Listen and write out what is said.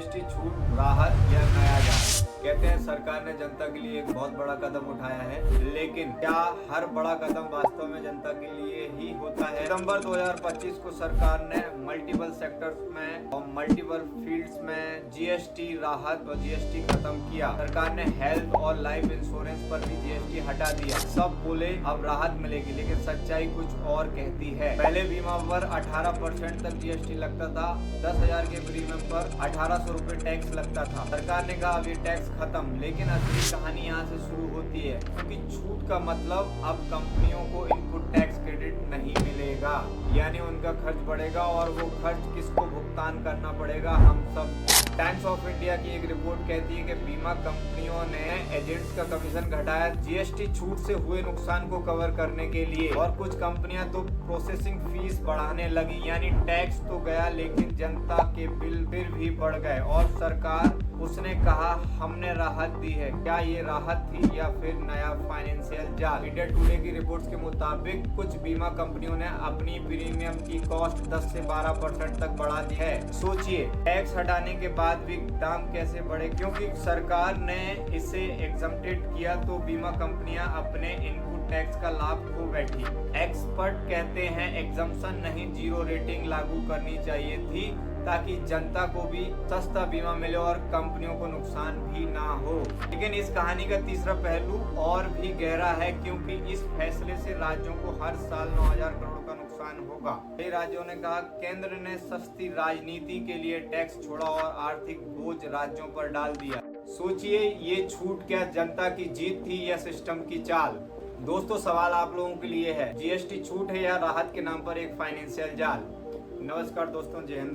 GST छूट, राहत या नया जाल। कहते हैं सरकार ने जनता के लिए एक बहुत बड़ा कदम उठाया है, लेकिन क्या हर बड़ा कदम वास्तव में जनता के लिए ही होता है? सितंबर 2025 को सरकार ने मल्टीपल सेक्टर्स में और मल्टीपल फील्ड्स में जीएसटी राहत और जीएसटी खत्म किया। सरकार ने हेल्थ और लाइफ इंश्योरेंस पर भी जीएसटी हटा दिया। सब बोले अब राहत मिलेगी, लेकिन सच्चाई कुछ और कहती है। पहले बीमा पर 18% तक जीएसटी लगता था। 10,000 के प्रीमियम पर 1800 रुपए टैक्स लगता था। सरकार ने कहा अब ये टैक्स खत्म, लेकिन असली कहानी यहाँ से शुरू होती है, क्योंकि छूट का मतलब अब कंपनियों को इनपुट टैक्स क्रेडिट नहीं मिलेगा, यानी उनका खर्च बढ़ेगा और वो खर्च किसको भुगतान करना पड़ेगा? हम सब। टाइम्स ऑफ इंडिया की एक रिपोर्ट कहती है कि बीमा कंपनियों ने एजेंट्स का कमीशन घटाया जीएसटी छूट से हुए नुकसान को कवर करने के लिए, और कुछ कंपनियां तो प्रोसेसिंग फीस बढ़ाने लगी, यानी टैक्स तो गया लेकिन जनता के बिल फिर भी बढ़ गए। और सरकार उसने कहा हमने राहत दी है। क्या ये राहत थी या फिर नया फाइनेंशियल जाल? इंडिया टुडे की रिपोर्ट्स के मुताबिक कुछ बीमा कंपनियों ने अपनी प्रीमियम की कॉस्ट 10 से 12% तक बढ़ा दी है। सोचिए, टैक्स हटाने के बाद भी दाम कैसे बढ़े, क्योंकि सरकार ने इसे एग्जम्प्टेड किया तो बीमा कंपनियां अपने इनपुट टैक्स का लाभ खो बैठी। एक्सपर्ट कहते हैं एग्जम्पशन नहीं, जीरो रेटिंग लागू करनी चाहिए थी, ताकि जनता को भी सस्ता बीमा मिले और कंपनियों को नुकसान भी ना हो। लेकिन इस कहानी का तीसरा पहलू और भी गहरा है, क्योंकि इस फैसले से राज्यों को हर साल 9,000 करोड़ का नुकसान होगा। कई राज्यों ने कहा केंद्र ने सस्ती राजनीति के लिए टैक्स छोड़ा और आर्थिक बोझ राज्यों पर डाल दिया। सोचिए, ये छूट क्या जनता की जीत थी या सिस्टम की चाल? दोस्तों, सवाल आप लोगों के लिए है, जीएसटी छूट है या राहत के नाम पर एक फाइनेंशियल जाल? नमस्कार दोस्तों, जय हिंद।